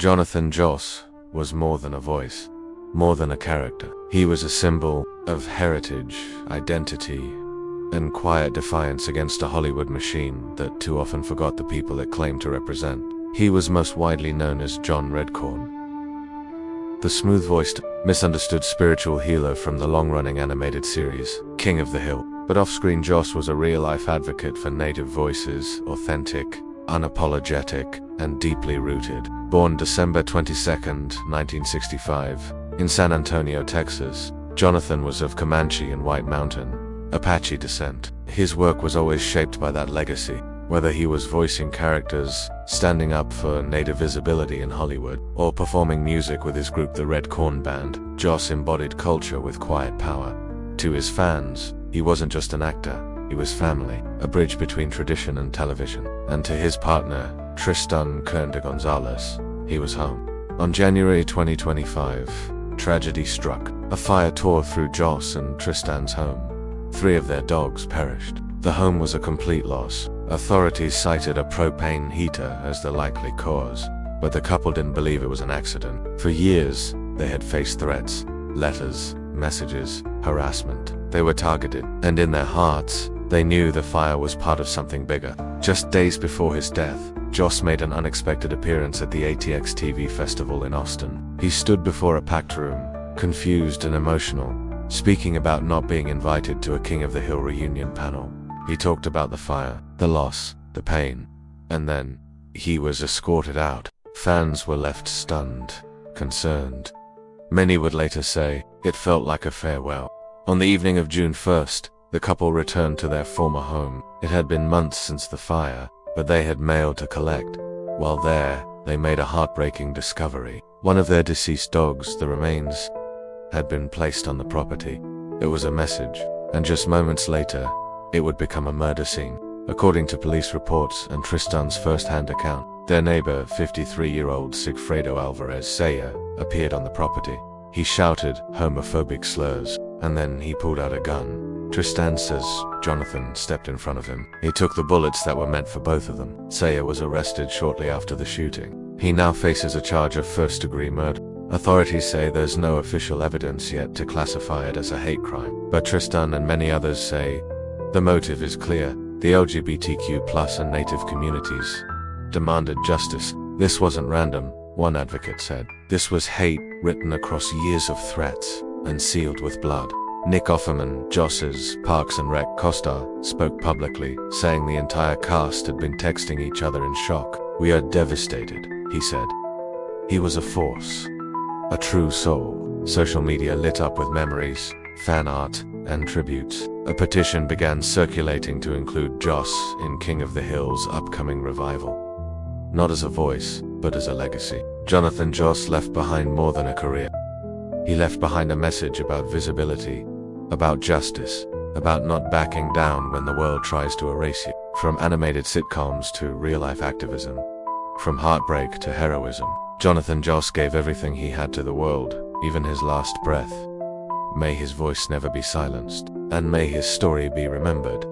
Jonathan Joss was more than a voice, more than a character. He was a symbol of heritage, identity, and quiet defiance against a Hollywood machine that too often forgot the people it claimed to represent. He was most widely known as John Redcorn, the smooth-voiced, misunderstood spiritual healer from the long-running animated series, King of the Hill. But off-screen, Joss was a real-life advocate for native voices, authentic, unapologetic, and deeply rooted. Born December 22, 1965, in San Antonio, Texas, Jonathan was of Comanche and White Mountain, Apache descent. His work was always shaped by that legacy. Whether he was voicing characters, standing up for native visibility in Hollywood, or performing music with his group the Redcorn Band, Joss embodied culture with quiet power. To his fans, he wasn't just an actor, he was family, a bridge between tradition and television. And to his partner, Tristan Kernda Gonzalez, he was home. On January 2025, tragedy struck. A fire tore through Joss and Tristan's home. 3 of their dogs perished. The home was a complete loss. Authorities cited a propane heater as the likely cause, but the couple didn't believe it was an accident. For years, they had faced threats, letters, messages, harassment. They were targeted, and in their hearts, they knew the fire was part of something bigger. Just days before his death, Joss made an unexpected appearance at the ATX TV festival in Austin. He stood before a packed room, confused and emotional, speaking about not being invited to a King of the Hill reunion panel. He talked about the fire, the loss, the pain, and then he was escorted out. Fans were left stunned, concerned. Many would later say it felt like a farewell. On the evening of June 1st, the couple returned to their former home. It had been months since the fire, but they had mailed to collect. While there, they made a heartbreaking discovery. One of their deceased dogs, the remains, had been placed on the property. It was a message, and just moments later, it would become a murder scene. According to police reports and Tristan's first-hand account, their neighbor, 53-year-old Sigfredo Alvarez Saya, appeared on the property. He shouted homophobic slurs, and then he pulled out a gun. Tristan says Jonathan stepped in front of him. He took the bullets that were meant for both of them. Saya was arrested shortly after the shooting. He now faces a charge of first-degree murder. Authorities say there's no official evidence yet to classify it as a hate crime, but Tristan and many others say the motive is clear. The LGBTQ+ and native communities demanded justice. This wasn't random, one advocate said. This was hate written across years of threats and sealed with blood. Nick Offerman, Joss's Parks and Rec co-star, spoke publicly, saying the entire cast had been texting each other in shock. "We are devastated," he said. He was a force, a true soul. Social media lit up with memories, fan art, and tributes. A petition began circulating to include Joss in King of the Hill's upcoming revival. Not as a voice, but as a legacy. Jonathan Joss left behind more than a career. He left behind a message about visibility, about justice, about not backing down when the world tries to erase you. From animated sitcoms to real-life activism, from heartbreak to heroism, Jonathan Joss gave everything he had to the world, even his last breath. May his voice never be silenced, and may his story be remembered